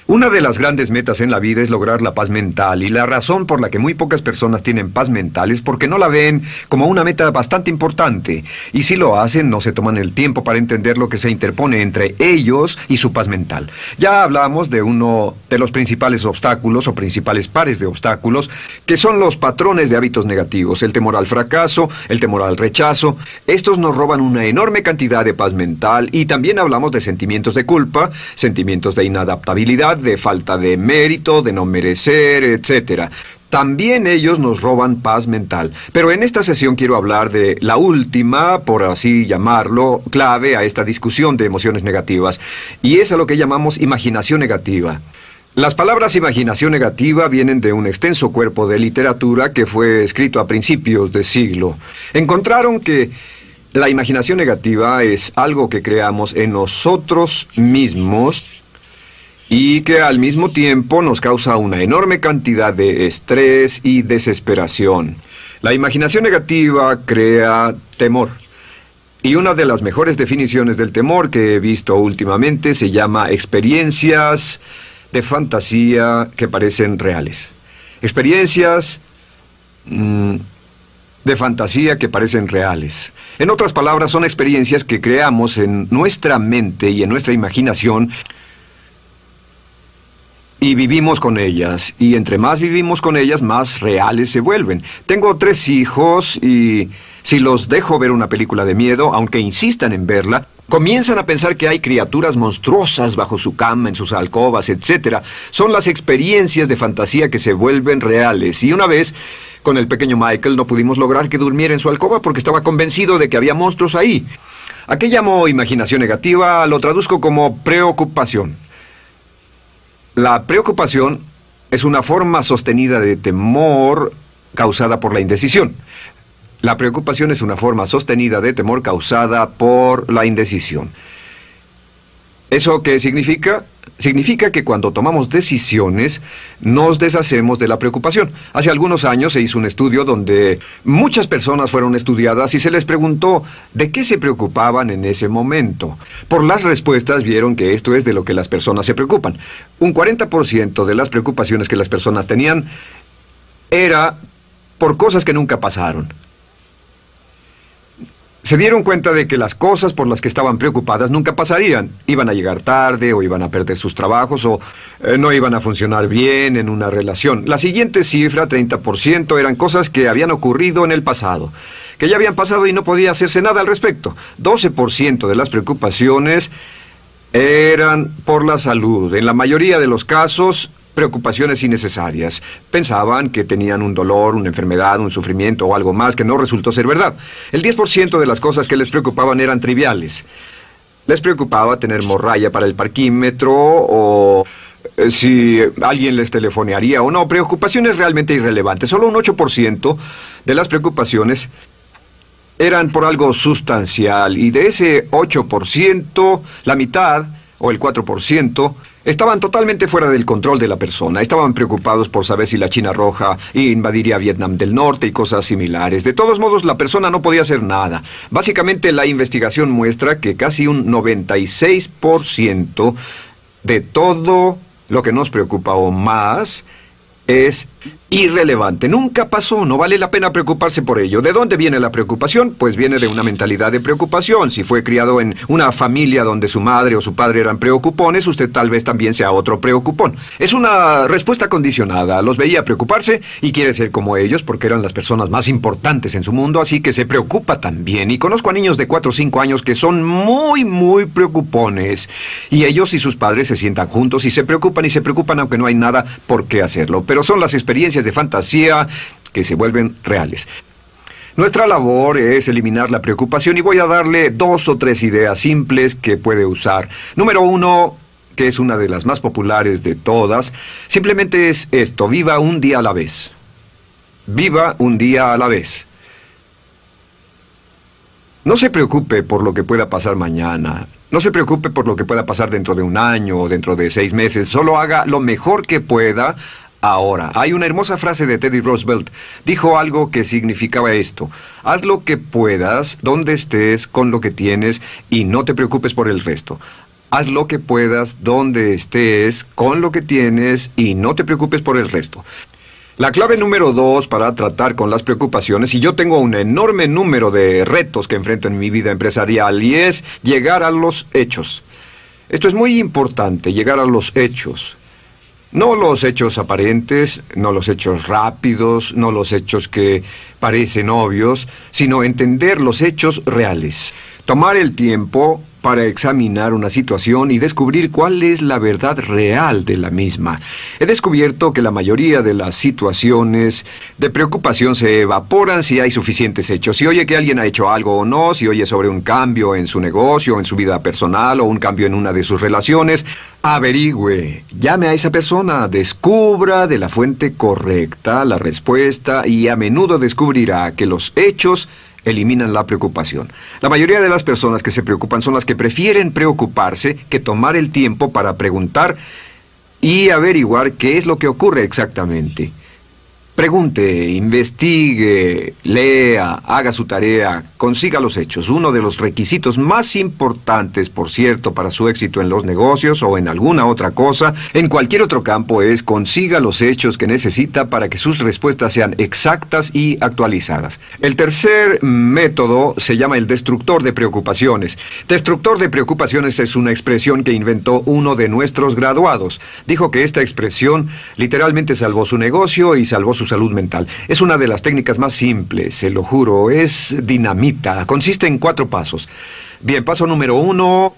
Una de las grandes metas en la vida es lograr la paz mental, y la razón por la que muy pocas personas tienen paz mental es porque no la ven como una meta bastante importante, y si lo hacen no se toman el tiempo para entender lo que se interpone entre ellos y su paz mental. Ya hablamos de uno de los principales obstáculos o principales pares de obstáculos, que son los patrones de hábitos negativos, el temor al fracaso, el temor al rechazo. Estos nos roban una enorme cantidad de paz mental, y también hablamos de sentimientos de culpa, sentimientos de inadaptabilidad, de falta de mérito, de no merecer, etc. También ellos nos roban paz mental. Pero en esta sesión quiero hablar de la última, por así llamarlo, clave a esta discusión de emociones negativas, y es a lo que llamamos imaginación negativa. Las palabras imaginación negativa vienen de un extenso cuerpo de literatura que fue escrito a principios de siglo. Encontraron que la imaginación negativa es algo que creamos en nosotros mismos y que al mismo tiempo nos causa una enorme cantidad de estrés y desesperación. La imaginación negativa crea temor. Y una de las mejores definiciones del temor que he visto últimamente se llama experiencias de fantasía que parecen reales. Experiencias de fantasía que parecen reales. En otras palabras, son experiencias que creamos en nuestra mente y en nuestra imaginación, y vivimos con ellas, y entre más vivimos con ellas, más reales se vuelven. Tengo 3 hijos, y si los dejo ver una película de miedo, aunque insistan en verla, comienzan a pensar que hay criaturas monstruosas bajo su cama, en sus alcobas, etc. Son las experiencias de fantasía que se vuelven reales. Y una vez, con el pequeño Michael, no pudimos lograr que durmiera en su alcoba porque estaba convencido de que había monstruos ahí. ¿A qué llamo imaginación negativa? Lo traduzco como preocupación. La preocupación es una forma sostenida de temor causada por la indecisión. La preocupación es una forma sostenida de temor causada por la indecisión. ¿Eso qué significa? Significa que cuando tomamos decisiones, nos deshacemos de la preocupación. Hace algunos años se hizo un estudio donde muchas personas fueron estudiadas y se les preguntó de qué se preocupaban en ese momento. Por las respuestas vieron que esto es de lo que las personas se preocupan. Un 40% de las preocupaciones que las personas tenían era por cosas que nunca pasaron. Se dieron cuenta de que las cosas por las que estaban preocupadas nunca pasarían. Iban a llegar tarde, o iban a perder sus trabajos, o no iban a funcionar bien en una relación. La siguiente cifra, 30%, eran cosas que habían ocurrido en el pasado, que ya habían pasado y no podía hacerse nada al respecto. 12% de las preocupaciones eran por la salud. En la mayoría de los casos, preocupaciones innecesarias. Pensaban que tenían un dolor, una enfermedad, un sufrimiento o algo más que no resultó ser verdad. El 10% de las cosas que les preocupaban eran triviales. Les preocupaba tener morralla para el parquímetro, o si alguien les telefonearía o no. Preocupaciones realmente irrelevantes. Solo un 8% de las preocupaciones eran por algo sustancial, y de ese 8%, la mitad, o el 4%, estaban totalmente fuera del control de la persona. Estaban preocupados por saber si la China Roja invadiría Vietnam del Norte y cosas similares. De todos modos, la persona no podía hacer nada. Básicamente, la investigación muestra que casi un 96% de todo lo que nos preocupa o más es irrelevante. Nunca pasó, no vale la pena preocuparse por ello. ¿De dónde viene la preocupación? Pues viene de una mentalidad de preocupación. Si fue criado en una familia donde su madre o su padre eran preocupones, usted tal vez también sea otro preocupón. Es una respuesta condicionada. Los veía preocuparse y quiere ser como ellos porque eran las personas más importantes en su mundo, así que se preocupa también. Y conozco a niños de 4 o 5 años que son muy preocupones. Y ellos y sus padres se sientan juntos y se preocupan aunque no hay nada por qué hacerlo. Pero son las experiencias de fantasía que se vuelven reales. Nuestra labor es eliminar la preocupación, y voy a darle 2 o 3 ideas simples que puede usar. Número 1, que es una de las más populares de todas, simplemente es esto: viva un día a la vez. Viva un día a la vez. No se preocupe por lo que pueda pasar mañana. No se preocupe por lo que pueda pasar dentro de un año o dentro de 6 meses. Solo haga lo mejor que pueda ahora. Hay una hermosa frase de Teddy Roosevelt. Dijo algo que significaba esto: haz lo que puedas, donde estés, con lo que tienes, y no te preocupes por el resto. Haz lo que puedas, donde estés, con lo que tienes y no te preocupes por el resto. La clave número 2 para tratar con las preocupaciones, y yo tengo un enorme número de retos que enfrento en mi vida empresarial, y es llegar a los hechos. Esto es muy importante, llegar a los hechos. No los hechos aparentes, no los hechos rápidos, no los hechos que parecen obvios, sino entender los hechos reales. Tomar el tiempo para examinar una situación y descubrir cuál es la verdad real de la misma. He descubierto que la mayoría de las situaciones de preocupación se evaporan si hay suficientes hechos. Si oye que alguien ha hecho algo o no, si oye sobre un cambio en su negocio, en su vida personal o un cambio en una de sus relaciones, averigüe, llame a esa persona, descubra de la fuente correcta la respuesta y a menudo descubrirá que los hechos eliminan la preocupación. La mayoría de las personas que se preocupan son las que prefieren preocuparse que tomar el tiempo para preguntar y averiguar qué es lo que ocurre exactamente. Pregunte, investigue, lea, haga su tarea, consiga los hechos. Uno de los requisitos más importantes, por cierto, para su éxito en los negocios o en alguna otra cosa, en cualquier otro campo, es consiga los hechos que necesita para que sus respuestas sean exactas y actualizadas. El tercer método se llama el destructor de preocupaciones. Destructor de preocupaciones es una expresión que inventó uno de nuestros graduados. Dijo que esta expresión literalmente salvó su negocio y salvó su salud mental. Es una de las técnicas más simples, se lo juro, es dinamita. Consiste en 4 pasos. Bien, paso número 1.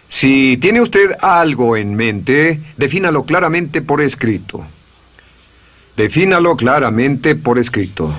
Si tiene usted algo en mente, defínalo claramente por escrito. Defínalo claramente por escrito.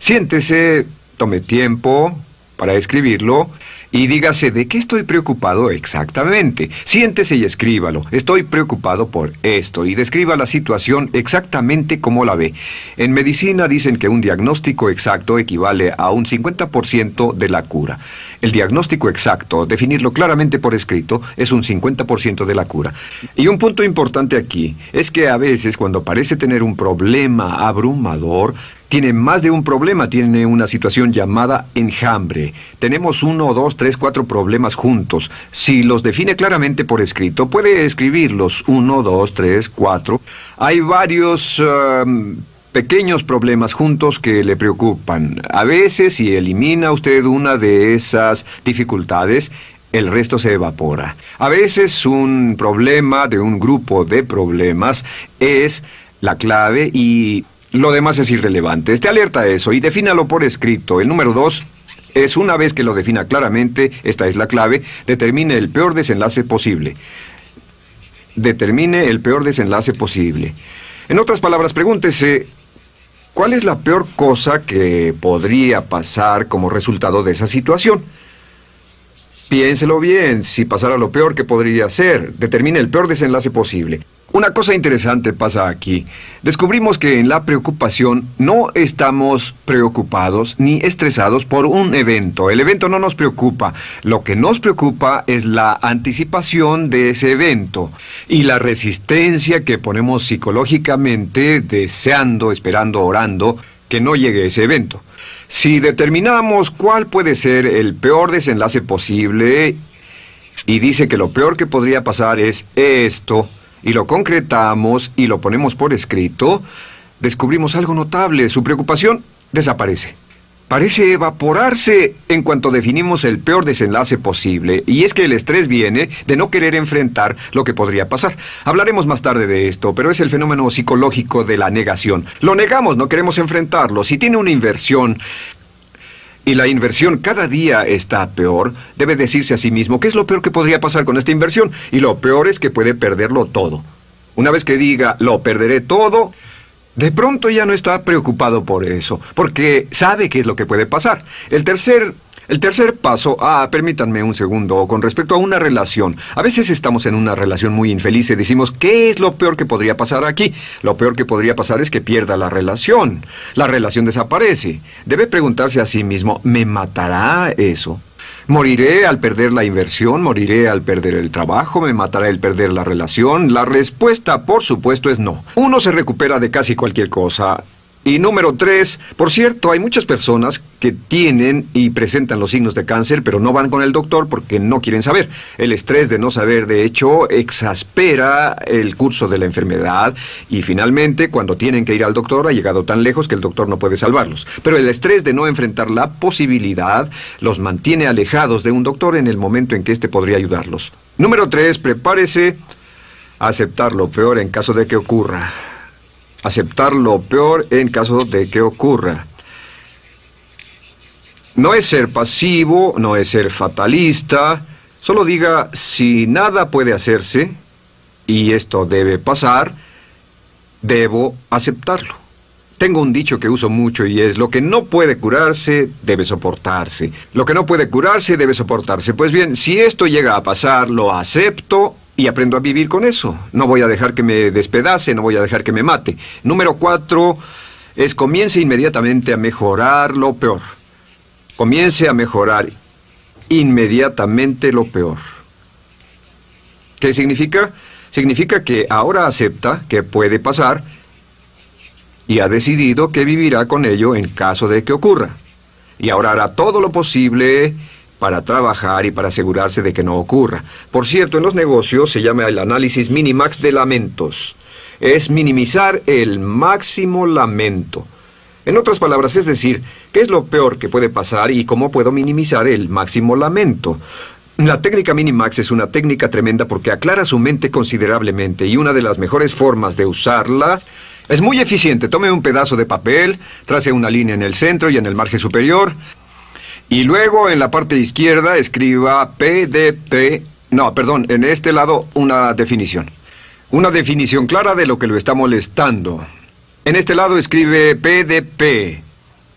Siéntese, tome tiempo para escribirlo y dígase de qué estoy preocupado exactamente. Siéntese y escríbalo. Estoy preocupado por esto y describa la situación exactamente como la ve. En medicina dicen que un diagnóstico exacto equivale a un 50% de la cura. El diagnóstico exacto, definirlo claramente por escrito, es un 50% de la cura. Y un punto importante aquí es que a veces cuando parece tener un problema abrumador, tiene más de un problema, tiene una situación llamada enjambre. Tenemos 1, 2, 3, 4 problemas juntos. Si los define claramente por escrito, puede escribirlos 1, 2, 3, 4. Hay varios pequeños problemas juntos que le preocupan. A veces, si elimina usted una de esas dificultades, el resto se evapora. A veces un problema de un grupo de problemas es la clave y lo demás es irrelevante. Esté alerta a eso y defínalo por escrito. El número 2 es, una vez que lo defina claramente, esta es la clave, determine el peor desenlace posible. Determine el peor desenlace posible. En otras palabras, pregúntese, ¿cuál es la peor cosa que podría pasar como resultado de esa situación? Piénselo bien, si pasara lo peor que podría ser, determine el peor desenlace posible. Una cosa interesante pasa aquí. Descubrimos que en la preocupación no estamos preocupados ni estresados por un evento. El evento no nos preocupa. Lo que nos preocupa es la anticipación de ese evento y la resistencia que ponemos psicológicamente deseando, esperando, orando que no llegue ese evento. Si determinamos cuál puede ser el peor desenlace posible y dice que lo peor que podría pasar es esto, y lo concretamos y lo ponemos por escrito, descubrimos algo notable. Su preocupación desaparece. Parece evaporarse en cuanto definimos el peor desenlace posible, y es que el estrés viene de no querer enfrentar lo que podría pasar. Hablaremos más tarde de esto, pero es el fenómeno psicológico de la negación. Lo negamos, no queremos enfrentarlo. Si tiene una inversión y la inversión cada día está peor, debe decirse a sí mismo qué es lo peor que podría pasar con esta inversión, y lo peor es que puede perderlo todo. Una vez que diga, lo perderé todo, de pronto ya no está preocupado por eso, porque sabe qué es lo que puede pasar. El tercer paso, permítanme un segundo, con respecto a una relación. A veces estamos en una relación muy infeliz y decimos, ¿qué es lo peor que podría pasar aquí? Lo peor que podría pasar es que pierda la relación. La relación desaparece. Debe preguntarse a sí mismo, ¿me matará eso? ¿Moriré al perder la inversión? ¿Moriré al perder el trabajo? ¿Me matará el perder la relación? La respuesta, por supuesto, es no. Uno se recupera de casi cualquier cosa, Y número 3, por cierto, hay muchas personas que tienen y presentan los signos de cáncer, pero no van con el doctor porque no quieren saber. El estrés de no saber, de hecho, exaspera el curso de la enfermedad y finalmente, cuando tienen que ir al doctor, ha llegado tan lejos que el doctor no puede salvarlos. Pero el estrés de no enfrentar la posibilidad los mantiene alejados de un doctor en el momento en que éste podría ayudarlos. Número 3, prepárese a aceptar lo peor en caso de que ocurra. Aceptar lo peor en caso de que ocurra. No es ser pasivo, no es ser fatalista. Solo diga, si nada puede hacerse, y esto debe pasar, debo aceptarlo. Tengo un dicho que uso mucho y es, lo que no puede curarse, debe soportarse. Lo que no puede curarse, debe soportarse. Pues bien, si esto llega a pasar, lo acepto y aprendo a vivir con eso. No voy a dejar que me despedace, no voy a dejar que me mate. Número 4 es comience inmediatamente a mejorar lo peor. Comience a mejorar inmediatamente lo peor. ¿Qué significa? Significa que ahora acepta que puede pasar y ha decidido que vivirá con ello en caso de que ocurra. Y ahora hará todo lo posible para trabajar y para asegurarse de que no ocurra. Por cierto, en los negocios se llama el análisis minimax de lamentos. Es minimizar el máximo lamento. En otras palabras, es decir, ¿qué es lo peor que puede pasar y cómo puedo minimizar el máximo lamento? La técnica Minimax es una técnica tremenda porque aclara su mente considerablemente y una de las mejores formas de usarla es muy eficiente. Tome un pedazo de papel, trace una línea en el centro y en el margen superior y luego en la parte izquierda escriba en este lado una definición. Una definición clara de lo que lo está molestando. En este lado escribe PDP,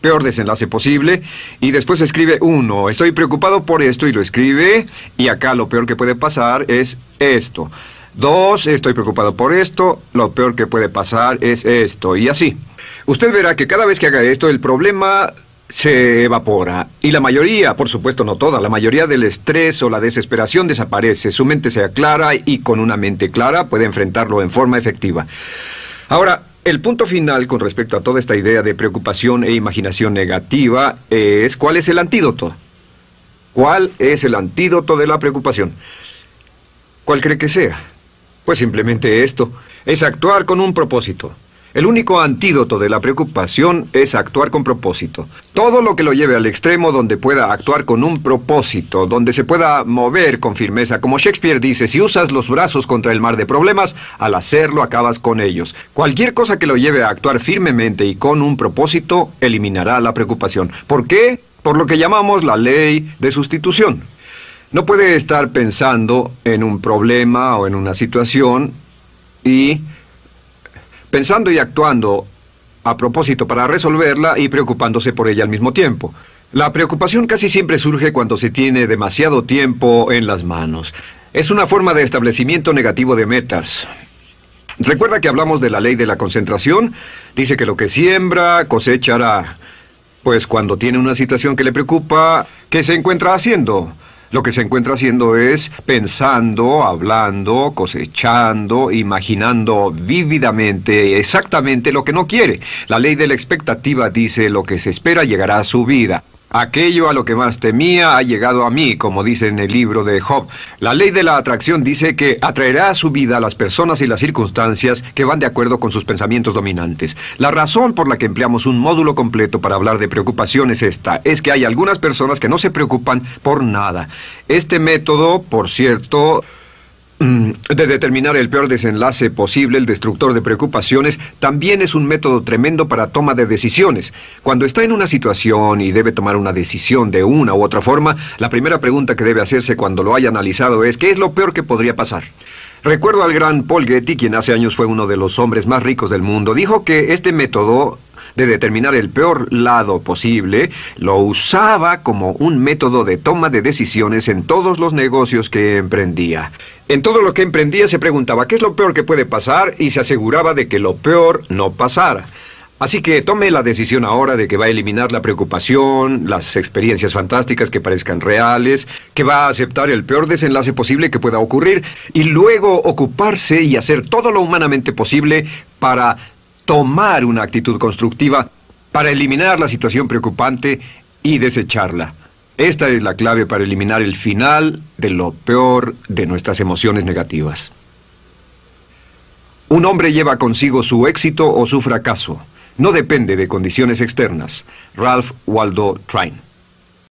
peor desenlace posible, y después escribe 1, estoy preocupado por esto, y lo escribe, y acá lo peor que puede pasar es esto. 2, estoy preocupado por esto, lo peor que puede pasar es esto, y así. Usted verá que cada vez que haga esto, el problema se evapora, y la mayoría, por supuesto no toda, la mayoría del estrés o la desesperación desaparece, su mente se aclara, y con una mente clara puede enfrentarlo en forma efectiva. Ahora, el punto final con respecto a toda esta idea de preocupación e imaginación negativa es ¿cuál es el antídoto? ¿Cuál es el antídoto de la preocupación? ¿Cuál cree que sea? Pues simplemente esto, es actuar con un propósito. El único antídoto de la preocupación es actuar con propósito. Todo lo que lo lleve al extremo donde pueda actuar con un propósito, donde se pueda mover con firmeza. Como Shakespeare dice, si usas los brazos contra el mar de problemas, al hacerlo acabas con ellos. Cualquier cosa que lo lleve a actuar firmemente y con un propósito, eliminará la preocupación. ¿Por qué? Por lo que llamamos la ley de sustitución. No puede estar pensando en un problema o en una situación y pensando y actuando a propósito para resolverla y preocupándose por ella al mismo tiempo. La preocupación casi siempre surge cuando se tiene demasiado tiempo en las manos. Es una forma de establecimiento negativo de metas. ¿Recuerda que hablamos de la ley de la concentración? Dice que lo que siembra, cosechará. Pues cuando tiene una situación que le preocupa, ¿qué se encuentra haciendo? Lo que se encuentra haciendo es pensando, hablando, cosechando, imaginando vívidamente exactamente lo que no quiere. La ley de la expectativa dice lo que se espera llegará a su vida. Aquello a lo que más temía ha llegado a mí, como dice en el libro de Job. La ley de la atracción dice que atraerá a su vida a las personas y las circunstancias que van de acuerdo con sus pensamientos dominantes. La razón por la que empleamos un módulo completo para hablar de preocupación es esta. Es que hay algunas personas que no se preocupan por nada. Este método, por cierto, de determinar el peor desenlace posible, el destructor de preocupaciones, también es un método tremendo para toma de decisiones. Cuando está en una situación y debe tomar una decisión de una u otra forma, la primera pregunta que debe hacerse cuando lo haya analizado es ¿qué es lo peor que podría pasar? Recuerdo al gran Paul Getty, quien hace años fue uno de los hombres más ricos del mundo, dijo que este método de determinar el peor lado posible, lo usaba como un método de toma de decisiones en todos los negocios que emprendía. En todo lo que emprendía se preguntaba ¿qué es lo peor que puede pasar? Y se aseguraba de que lo peor no pasara. Así que tome la decisión ahora de que va a eliminar la preocupación, las experiencias fantásticas que parezcan reales, que va a aceptar el peor desenlace posible que pueda ocurrir y luego ocuparse y hacer todo lo humanamente posible para tomar una actitud constructiva para eliminar la situación preocupante y desecharla. Esta es la clave para eliminar el final de lo peor de nuestras emociones negativas. Un hombre lleva consigo su éxito o su fracaso. No depende de condiciones externas. Ralph Waldo Trine.